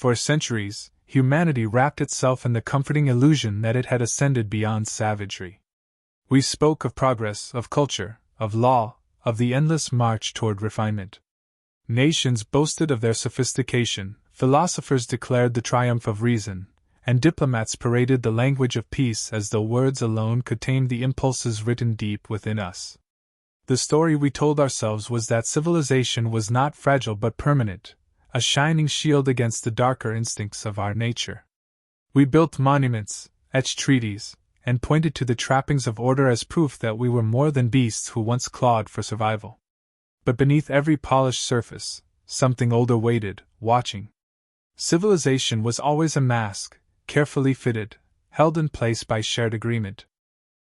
For centuries, humanity wrapped itself in the comforting illusion that it had ascended beyond savagery. We spoke of progress, of culture, of law, of the endless march toward refinement. Nations boasted of their sophistication, philosophers declared the triumph of reason, and diplomats paraded the language of peace as though words alone could tame the impulses written deep within us. The story we told ourselves was that civilization was not fragile but permanent, a shining shield against the darker instincts of our nature. We built monuments, etched treaties, and pointed to the trappings of order as proof that we were more than beasts who once clawed for survival. But beneath every polished surface, something older waited, watching. Civilization was always a mask, carefully fitted, held in place by shared agreement.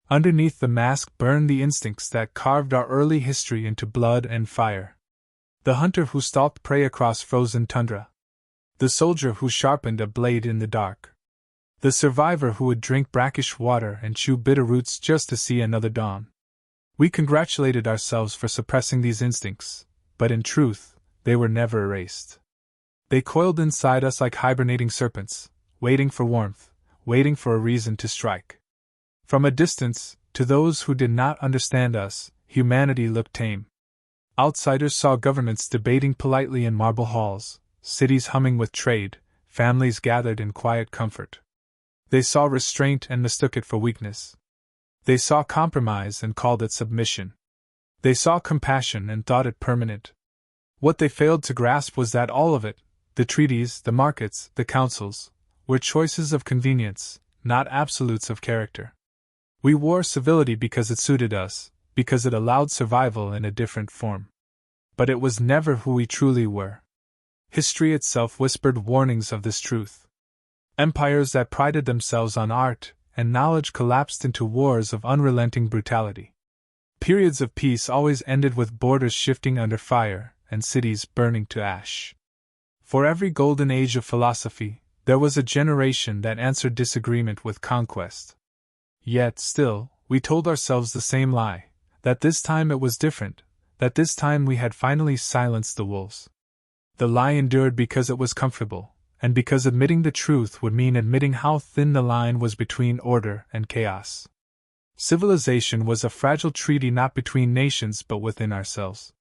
Underneath the mask burned the instincts that carved our early history into blood and fire. The hunter who stalked prey across frozen tundra. The soldier who sharpened a blade in the dark. The survivor who would drink brackish water and chew bitter roots just to see another dawn. We congratulated ourselves for suppressing these instincts, but in truth, they were never erased. They coiled inside us like hibernating serpents, waiting for warmth, waiting for a reason to strike. From a distance, to those who did not understand us, humanity looked tame. Outsiders saw governments debating politely in marble halls, cities humming with trade, families gathered in quiet comfort. They saw restraint and mistook it for weakness. They saw compromise and called it submission. They saw compassion and thought it permanent. What they failed to grasp was that all of it, the treaties, the markets, the councils, were choices of convenience, not absolutes of character. We wore civility because it suited us, because it allowed survival in a different form. But it was never who we truly were. History itself whispered warnings of this truth. Empires that prided themselves on art and knowledge collapsed into wars of unrelenting brutality. Periods of peace always ended with borders shifting under fire and cities burning to ash. For every golden age of philosophy, there was a generation that answered disagreement with conquest. Yet, still, we told ourselves the same lie, that this time it was different, that this time we had finally silenced the wolves. The lie endured because it was comfortable, and because admitting the truth would mean admitting how thin the line was between order and chaos. Civilization was a fragile treaty not between nations but within ourselves.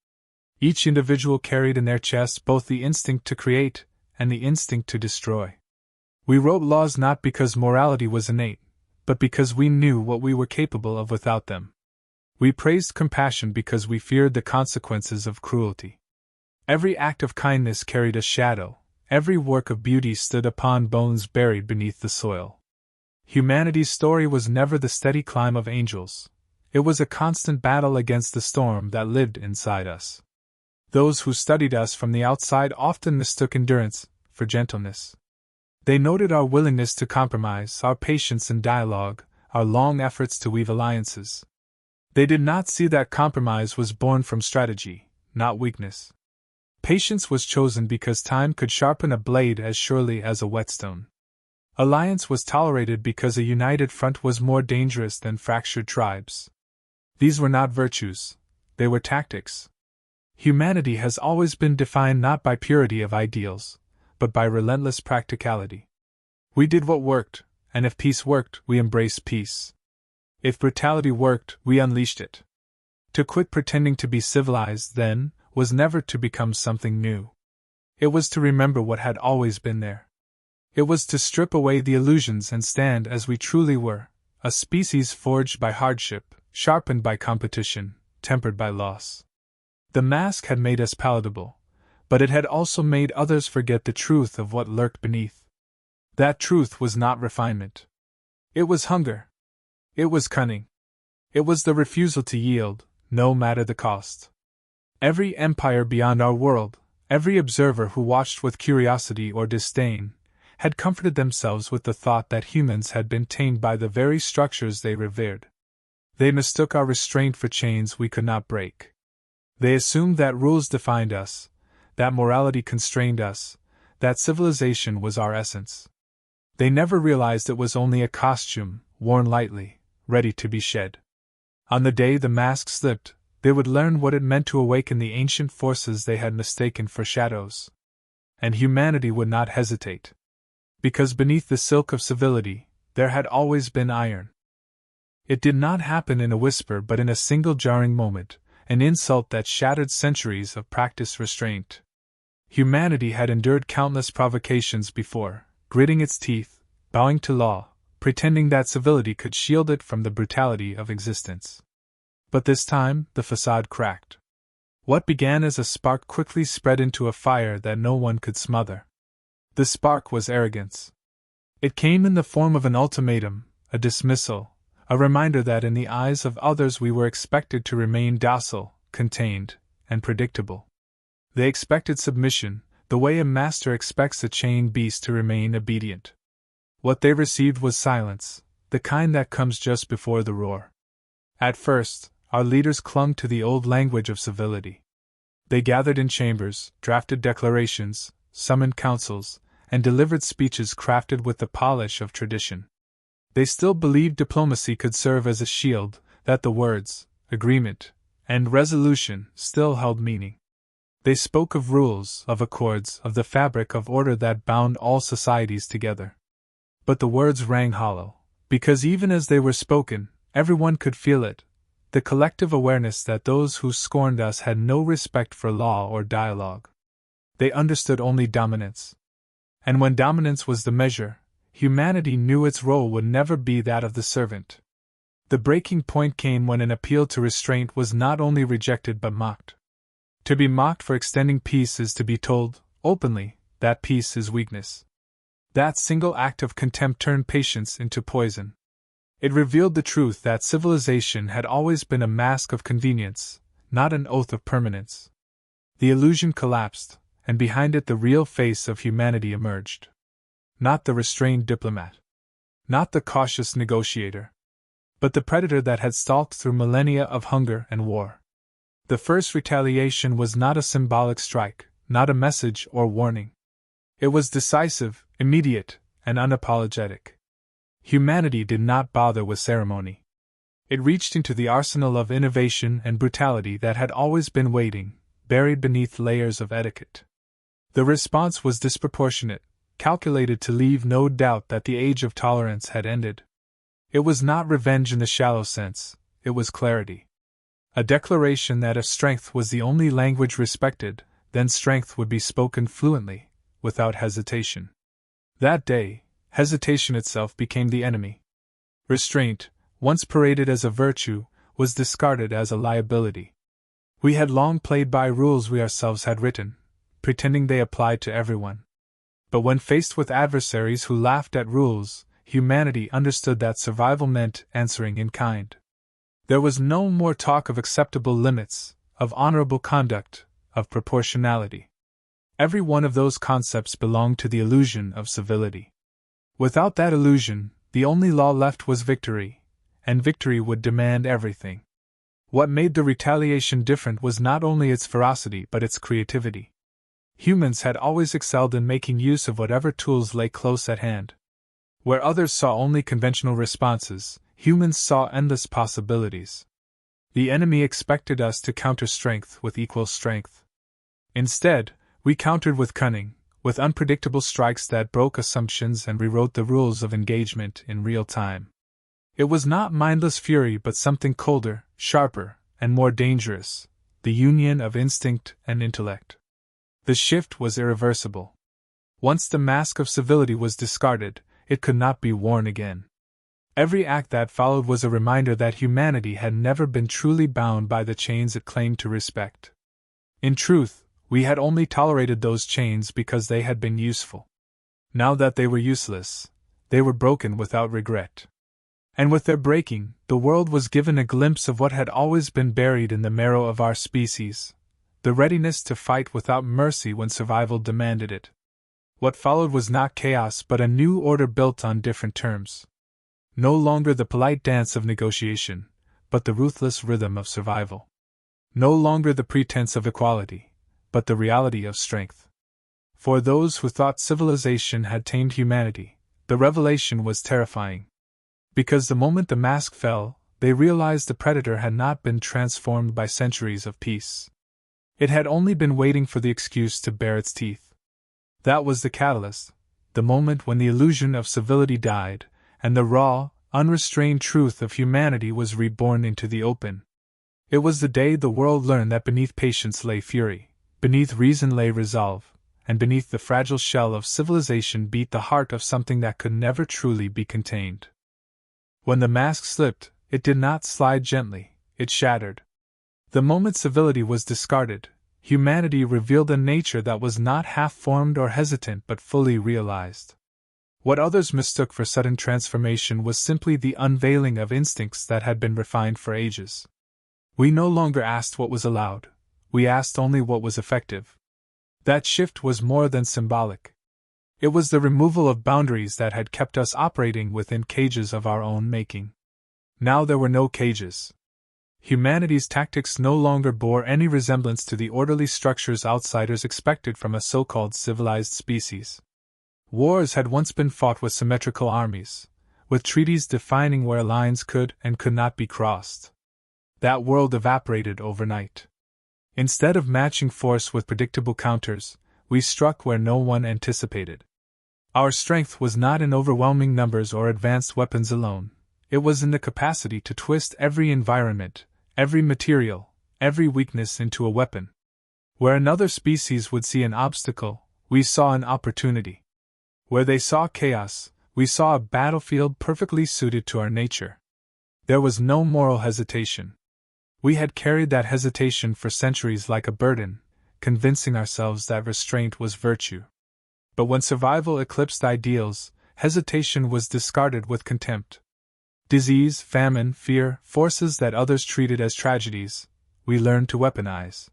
Each individual carried in their chest both the instinct to create and the instinct to destroy. We wrote laws not because morality was innate, but because we knew what we were capable of without them. We praised compassion because we feared the consequences of cruelty. Every act of kindness carried a shadow. Every work of beauty stood upon bones buried beneath the soil. Humanity's story was never the steady climb of angels. It was a constant battle against the storm that lived inside us. Those who studied us from the outside often mistook endurance for gentleness. They noted our willingness to compromise, our patience in dialogue, our long efforts to weave alliances. They did not see that compromise was born from strategy, not weakness. Patience was chosen because time could sharpen a blade as surely as a whetstone. Alliance was tolerated because a united front was more dangerous than fractured tribes. These were not virtues, they were tactics. Humanity has always been defined not by purity of ideals, but by relentless practicality. We did what worked, and if peace worked, we embraced peace. If brutality worked, we unleashed it. To quit pretending to be civilized, then, was never to become something new. It was to remember what had always been there. It was to strip away the illusions and stand as we truly were, a species forged by hardship, sharpened by competition, tempered by loss. The mask had made us palatable, but it had also made others forget the truth of what lurked beneath. That truth was not refinement. It was hunger. It was cunning. It was the refusal to yield, no matter the cost. Every empire beyond our world, every observer who watched with curiosity or disdain, had comforted themselves with the thought that humans had been tamed by the very structures they revered. They mistook our restraint for chains we could not break. They assumed that rules defined us, that morality constrained us, that civilization was our essence. They never realized it was only a costume, worn lightly, ready to be shed. On the day the mask slipped, they would learn what it meant to awaken the ancient forces they had mistaken for shadows. And humanity would not hesitate. Because beneath the silk of civility, there had always been iron. It did not happen in a whisper but in a single jarring moment, an insult that shattered centuries of practiced restraint. Humanity had endured countless provocations before, gritting its teeth, bowing to law, pretending that civility could shield it from the brutality of existence. But this time, the facade cracked. What began as a spark quickly spread into a fire that no one could smother. The spark was arrogance. It came in the form of an ultimatum, a dismissal, a reminder that in the eyes of others we were expected to remain docile, contained, and predictable. They expected submission, the way a master expects a chained beast to remain obedient. What they received was silence, the kind that comes just before the roar. At first, our leaders clung to the old language of civility. They gathered in chambers, drafted declarations, summoned councils, and delivered speeches crafted with the polish of tradition. They still believed diplomacy could serve as a shield, that the words, agreement, and resolution still held meaning. They spoke of rules, of accords, of the fabric of order that bound all societies together. But the words rang hollow, because even as they were spoken, everyone could feel it, the collective awareness that those who scorned us had no respect for law or dialogue. They understood only dominance. And when dominance was the measure, humanity knew its role would never be that of the servant. The breaking point came when an appeal to restraint was not only rejected but mocked. To be mocked for extending peace is to be told, openly, that peace is weakness. That single act of contempt turned patience into poison. It revealed the truth that civilization had always been a mask of convenience, not an oath of permanence. The illusion collapsed, and behind it the real face of humanity emerged. Not the restrained diplomat. Not the cautious negotiator. But the predator that had stalked through millennia of hunger and war. The first retaliation was not a symbolic strike, not a message or warning. It was decisive, immediate, and unapologetic. Humanity did not bother with ceremony. It reached into the arsenal of innovation and brutality that had always been waiting, buried beneath layers of etiquette. The response was disproportionate, calculated to leave no doubt that the age of tolerance had ended. It was not revenge in the shallow sense, it was clarity. A declaration that if strength was the only language respected, then strength would be spoken fluently, without hesitation. That day, hesitation itself became the enemy. Restraint, once paraded as a virtue, was discarded as a liability. We had long played by rules we ourselves had written, pretending they applied to everyone. But when faced with adversaries who laughed at rules, humanity understood that survival meant answering in kind. There was no more talk of acceptable limits, of honorable conduct, of proportionality. Every one of those concepts belonged to the illusion of civility. Without that illusion, the only law left was victory, and victory would demand everything. What made the retaliation different was not only its ferocity but its creativity. Humans had always excelled in making use of whatever tools lay close at hand. Where others saw only conventional responses, humans saw endless possibilities. The enemy expected us to counter strength with equal strength. Instead, we countered with cunning, with unpredictable strikes that broke assumptions and rewrote the rules of engagement in real time. It was not mindless fury but something colder, sharper, and more dangerous, the union of instinct and intellect. The shift was irreversible. Once the mask of civility was discarded, it could not be worn again. Every act that followed was a reminder that humanity had never been truly bound by the chains it claimed to respect. In truth, we had only tolerated those chains because they had been useful. Now that they were useless, they were broken without regret. And with their breaking, the world was given a glimpse of what had always been buried in the marrow of our species, the readiness to fight without mercy when survival demanded it. What followed was not chaos but a new order built on different terms. No longer the polite dance of negotiation, but the ruthless rhythm of survival. No longer the pretense of equality, but the reality of strength. For those who thought civilization had tamed humanity, the revelation was terrifying. Because the moment the mask fell, they realized the predator had not been transformed by centuries of peace. It had only been waiting for the excuse to bare its teeth. That was the catalyst, the moment when the illusion of civility died, and the raw, unrestrained truth of humanity was reborn into the open. It was the day the world learned that beneath patience lay fury, beneath reason lay resolve, and beneath the fragile shell of civilization beat the heart of something that could never truly be contained. When the mask slipped, it did not slide gently, it shattered. The moment civility was discarded, humanity revealed a nature that was not half-formed or hesitant but fully realized. What others mistook for sudden transformation was simply the unveiling of instincts that had been refined for ages. We no longer asked what was allowed, we asked only what was effective. That shift was more than symbolic. It was the removal of boundaries that had kept us operating within cages of our own making. Now there were no cages. Humanity's tactics no longer bore any resemblance to the orderly structures outsiders expected from a so-called civilized species. Wars had once been fought with symmetrical armies, with treaties defining where lines could and could not be crossed. That world evaporated overnight. Instead of matching force with predictable counters, we struck where no one anticipated. Our strength was not in overwhelming numbers or advanced weapons alone, it was in the capacity to twist every environment, every material, every weakness into a weapon. Where another species would see an obstacle, we saw an opportunity. Where they saw chaos, we saw a battlefield perfectly suited to our nature. There was no moral hesitation. We had carried that hesitation for centuries like a burden, convincing ourselves that restraint was virtue. But when survival eclipsed ideals, hesitation was discarded with contempt. Disease, famine, fear, forces that others treated as tragedies, we learned to weaponize.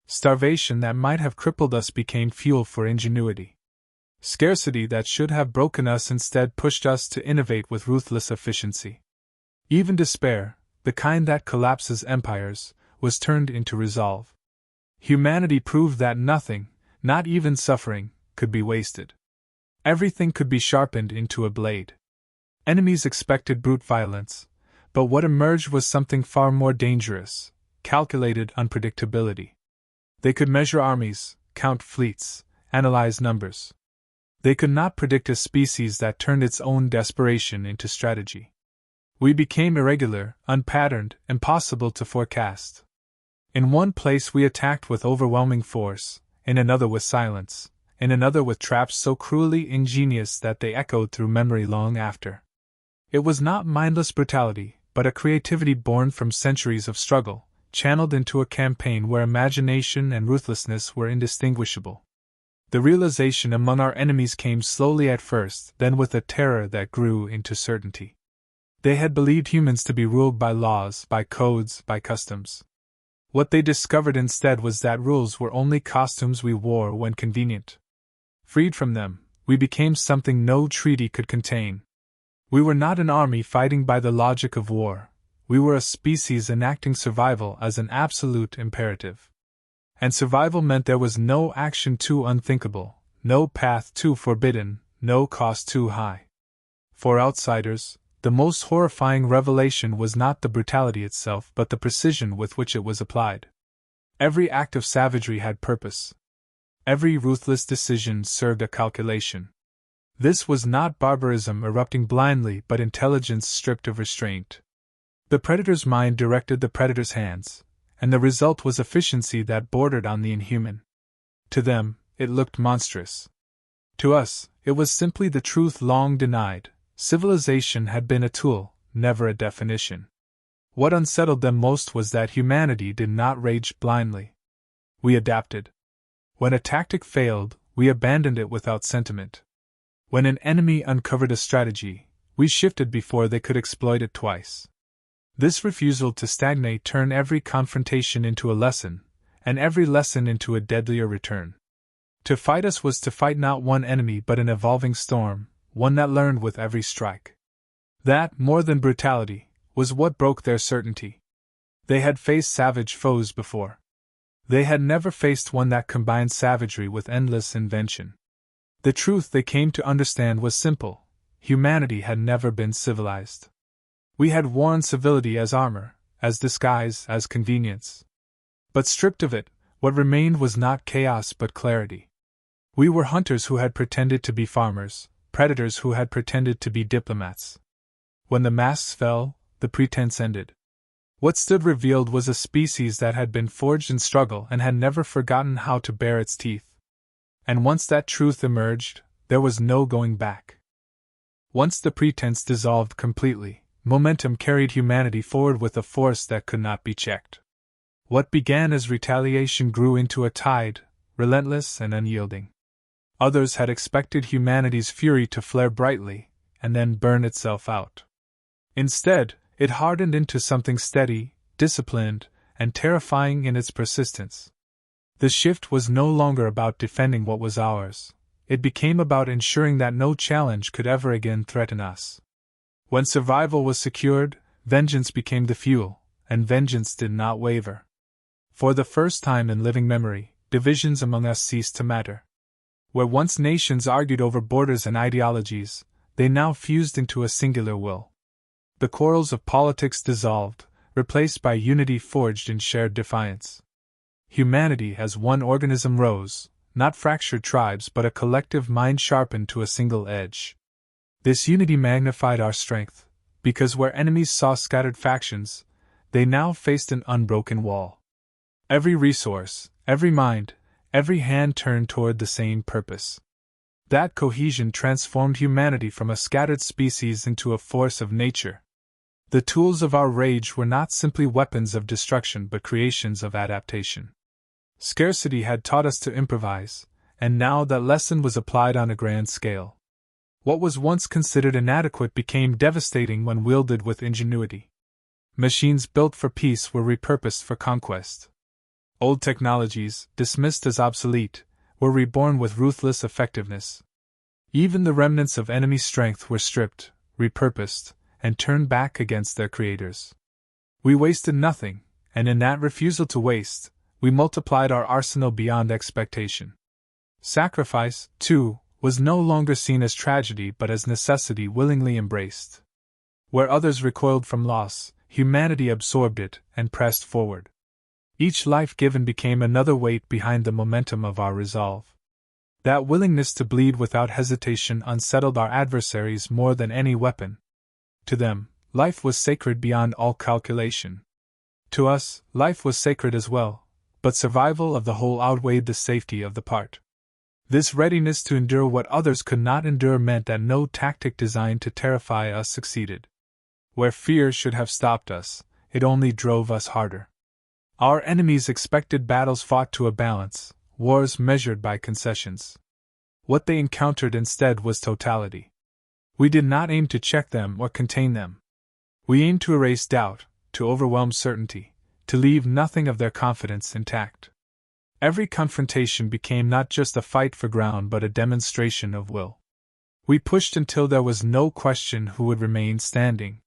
Starvation that might have crippled us became fuel for ingenuity. Scarcity that should have broken us instead pushed us to innovate with ruthless efficiency. Even despair, the kind that collapses empires, was turned into resolve. Humanity proved that nothing, not even suffering, could be wasted. Everything could be sharpened into a blade. Enemies expected brute violence, but what emerged was something far more dangerous: calculated unpredictability. They could measure armies, count fleets, analyze numbers. They could not predict a species that turned its own desperation into strategy. We became irregular, unpatterned, impossible to forecast. In one place we attacked with overwhelming force, in another with silence, in another with traps so cruelly ingenious that they echoed through memory long after. It was not mindless brutality, but a creativity born from centuries of struggle, channeled into a campaign where imagination and ruthlessness were indistinguishable. The realization among our enemies came slowly at first, then with a terror that grew into certainty. They had believed humans to be ruled by laws, by codes, by customs. What they discovered instead was that rules were only costumes we wore when convenient. Freed from them, we became something no treaty could contain. We were not an army fighting by the logic of war, we were a species enacting survival as an absolute imperative. And survival meant there was no action too unthinkable, no path too forbidden, no cost too high. For outsiders, the most horrifying revelation was not the brutality itself but the precision with which it was applied. Every act of savagery had purpose. Every ruthless decision served a calculation. This was not barbarism erupting blindly but intelligence stripped of restraint. The predator's mind directed the predator's hands, and the result was efficiency that bordered on the inhuman. To them, it looked monstrous. To us, it was simply the truth long denied: civilization had been a tool, never a definition. What unsettled them most was that humanity did not rage blindly. We adapted. When a tactic failed, we abandoned it without sentiment. When an enemy uncovered a strategy, we shifted before they could exploit it twice. This refusal to stagnate turned every confrontation into a lesson, and every lesson into a deadlier return. To fight us was to fight not one enemy but an evolving storm, one that learned with every strike. That, more than brutality, was what broke their certainty. They had faced savage foes before. They had never faced one that combined savagery with endless invention. The truth they came to understand was simple: humanity had never been civilized. We had worn civility as armor, as disguise, as convenience. But stripped of it, what remained was not chaos but clarity. We were hunters who had pretended to be farmers, predators who had pretended to be diplomats. When the masks fell, the pretense ended. What stood revealed was a species that had been forged in struggle and had never forgotten how to bare its teeth. And once that truth emerged, there was no going back. Once the pretense dissolved completely, momentum carried humanity forward with a force that could not be checked. What began as retaliation grew into a tide, relentless and unyielding. Others had expected humanity's fury to flare brightly, and then burn itself out. Instead, it hardened into something steady, disciplined, and terrifying in its persistence. The shift was no longer about defending what was ours. It became about ensuring that no challenge could ever again threaten us. When survival was secured, vengeance became the fuel, and vengeance did not waver. For the first time in living memory, divisions among us ceased to matter. Where once nations argued over borders and ideologies, they now fused into a singular will. The quarrels of politics dissolved, replaced by unity forged in shared defiance. Humanity as one organism rose, not fractured tribes but a collective mind sharpened to a single edge. This unity magnified our strength, because where enemies saw scattered factions, they now faced an unbroken wall. Every resource, every mind, every hand turned toward the same purpose. That cohesion transformed humanity from a scattered species into a force of nature. The tools of our rage were not simply weapons of destruction but creations of adaptation. Scarcity had taught us to improvise, and now that lesson was applied on a grand scale. What was once considered inadequate became devastating when wielded with ingenuity. Machines built for peace were repurposed for conquest. Old technologies, dismissed as obsolete, were reborn with ruthless effectiveness. Even the remnants of enemy strength were stripped, repurposed, and turned back against their creators. We wasted nothing, and in that refusal to waste, we multiplied our arsenal beyond expectation. Sacrifice, too, was no longer seen as tragedy but as necessity willingly embraced. Where others recoiled from loss, humanity absorbed it and pressed forward. Each life given became another weight behind the momentum of our resolve. That willingness to bleed without hesitation unsettled our adversaries more than any weapon. To them, life was sacred beyond all calculation. To us, life was sacred as well, but survival of the whole outweighed the safety of the part. This readiness to endure what others could not endure meant that no tactic designed to terrify us succeeded. Where fear should have stopped us, it only drove us harder. Our enemies expected battles fought to a balance, wars measured by concessions. What they encountered instead was totality. We did not aim to check them or contain them. We aimed to erase doubt, to overwhelm certainty, to leave nothing of their confidence intact. Every confrontation became not just a fight for ground but a demonstration of will. We pushed until there was no question who would remain standing.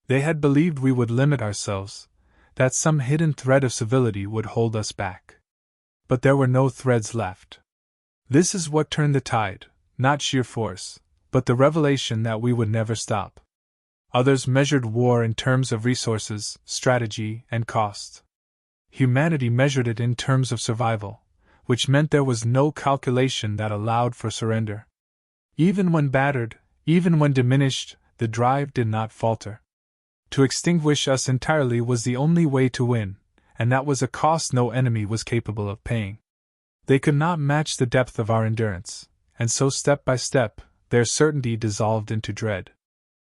They had believed we would limit ourselves, that some hidden thread of civility would hold us back. But there were no threads left. This is what turned the tide, not sheer force, but the revelation that we would never stop. Others measured war in terms of resources, strategy, and cost. Humanity measured it in terms of survival, which meant there was no calculation that allowed for surrender. Even when battered, even when diminished, the drive did not falter. To extinguish us entirely was the only way to win, and that was a cost no enemy was capable of paying. They could not match the depth of our endurance, and so step by step, their certainty dissolved into dread.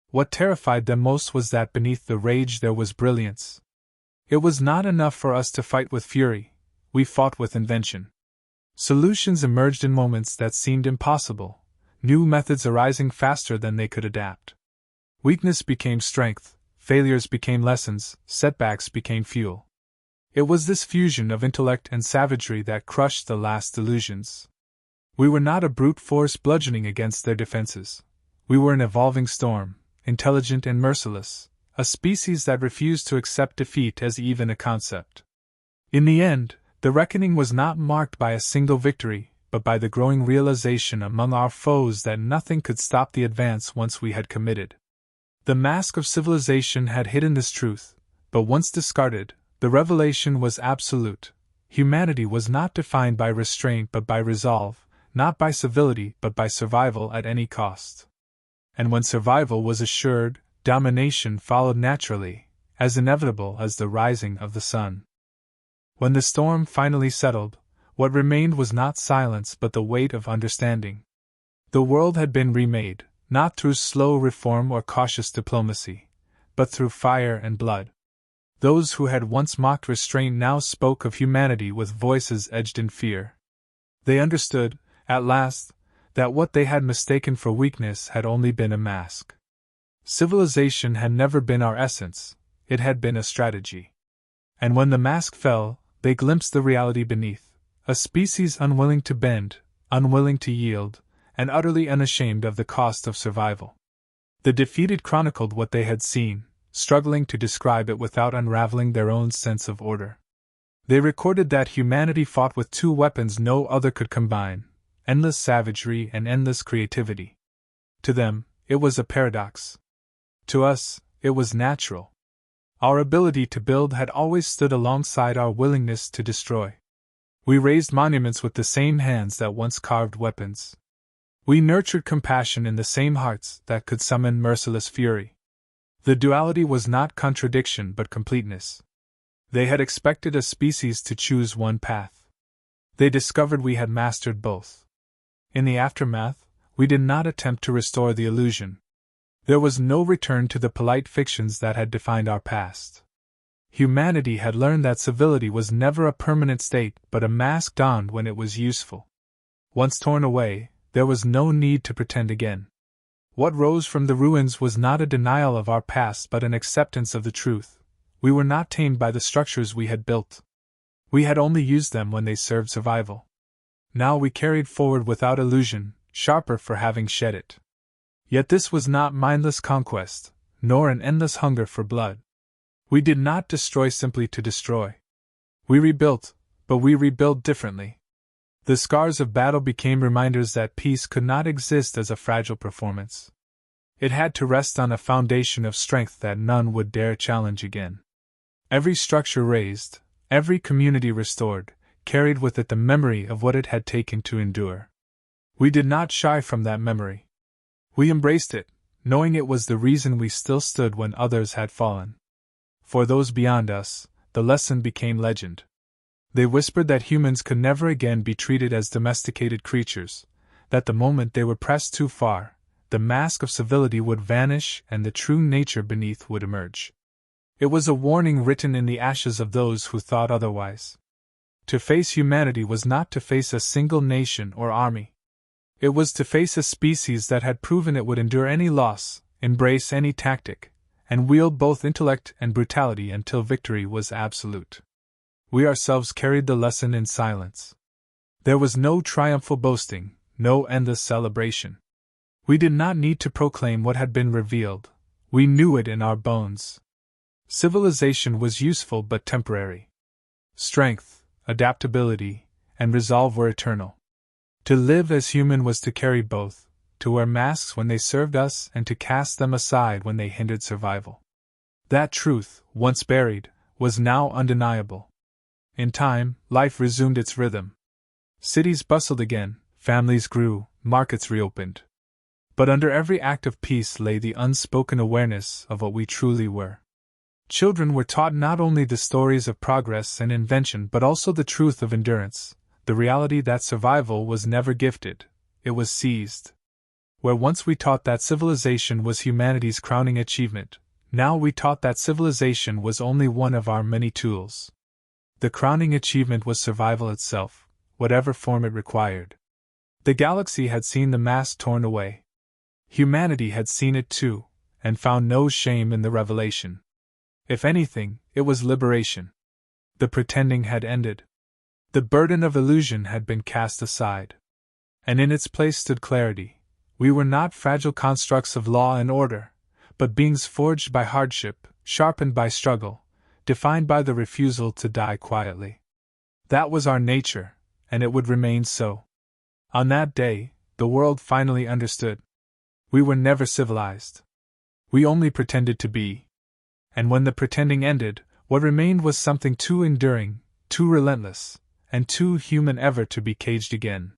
What terrified them most was that beneath the rage there was brilliance. It was not enough for us to fight with fury, we fought with invention. Solutions emerged in moments that seemed impossible, new methods arising faster than they could adapt. Weakness became strength, failures became lessons, setbacks became fuel. It was this fusion of intellect and savagery that crushed the last illusions. We were not a brute force bludgeoning against their defenses. We were an evolving storm, intelligent and merciless, a species that refused to accept defeat as even a concept. In the end, the reckoning was not marked by a single victory, but by the growing realization among our foes that nothing could stop the advance once we had committed. The mask of civilization had hidden this truth, but once discarded, the revelation was absolute. Humanity was not defined by restraint but by resolve, not by civility but by survival at any cost. And when survival was assured, domination followed naturally, as inevitable as the rising of the sun. When the storm finally settled, what remained was not silence but the weight of understanding. The world had been remade, not through slow reform or cautious diplomacy, but through fire and blood. Those who had once mocked restraint now spoke of humanity with voices edged in fear. They understood, at last, that what they had mistaken for weakness had only been a mask. Civilization had never been our essence, it had been a strategy. And when the mask fell, they glimpsed the reality beneath, a species unwilling to bend, unwilling to yield, and utterly unashamed of the cost of survival. The defeated chronicled what they had seen, struggling to describe it without unraveling their own sense of order. They recorded that humanity fought with two weapons no other could combine: endless savagery and endless creativity. To them, it was a paradox. To us, it was natural. Our ability to build had always stood alongside our willingness to destroy. We raised monuments with the same hands that once carved weapons. We nurtured compassion in the same hearts that could summon merciless fury. The duality was not contradiction but completeness. They had expected a species to choose one path. They discovered we had mastered both. In the aftermath, we did not attempt to restore the illusion. There was no return to the polite fictions that had defined our past. Humanity had learned that civility was never a permanent state but a mask donned when it was useful. Once torn away, there was no need to pretend again. What rose from the ruins was not a denial of our past but an acceptance of the truth. We were not tamed by the structures we had built. We had only used them when they served survival. Now we carried forward without illusion, sharper for having shed it. Yet this was not mindless conquest, nor an endless hunger for blood. We did not destroy simply to destroy. We rebuilt, but we rebuilt differently. The scars of battle became reminders that peace could not exist as a fragile performance. It had to rest on a foundation of strength that none would dare challenge again. Every structure raised, every community restored, carried with it the memory of what it had taken to endure. We did not shy from that memory. We embraced it, knowing it was the reason we still stood when others had fallen. For those beyond us, the lesson became legend. They whispered that humans could never again be treated as domesticated creatures, that the moment they were pressed too far, the mask of civility would vanish and the true nature beneath would emerge. It was a warning written in the ashes of those who thought otherwise. To face humanity was not to face a single nation or army. It was to face a species that had proven it would endure any loss, embrace any tactic, and wield both intellect and brutality until victory was absolute. We ourselves carried the lesson in silence. There was no triumphal boasting, no endless celebration. We did not need to proclaim what had been revealed. We knew it in our bones. Civilization was useful but temporary. Strength, adaptability, and resolve were eternal. To live as human was to carry both, to wear masks when they served us and to cast them aside when they hindered survival. That truth, once buried, was now undeniable. In time, life resumed its rhythm. Cities bustled again, families grew, markets reopened. But under every act of peace lay the unspoken awareness of what we truly were. Children were taught not only the stories of progress and invention but also the truth of endurance, the reality that survival was never gifted, it was seized. Where once we taught that civilization was humanity's crowning achievement, now we taught that civilization was only one of our many tools. The crowning achievement was survival itself, whatever form it required. The galaxy had seen the mask torn away. Humanity had seen it too, and found no shame in the revelation. If anything, it was liberation. The pretending had ended. The burden of illusion had been cast aside. And in its place stood clarity. We were not fragile constructs of law and order, but beings forged by hardship, sharpened by struggle, defined by the refusal to die quietly. That was our nature, and it would remain so. On that day, the world finally understood. We were never civilized. We only pretended to be. And when the pretending ended, what remained was something too enduring, too relentless, and too human ever to be caged again.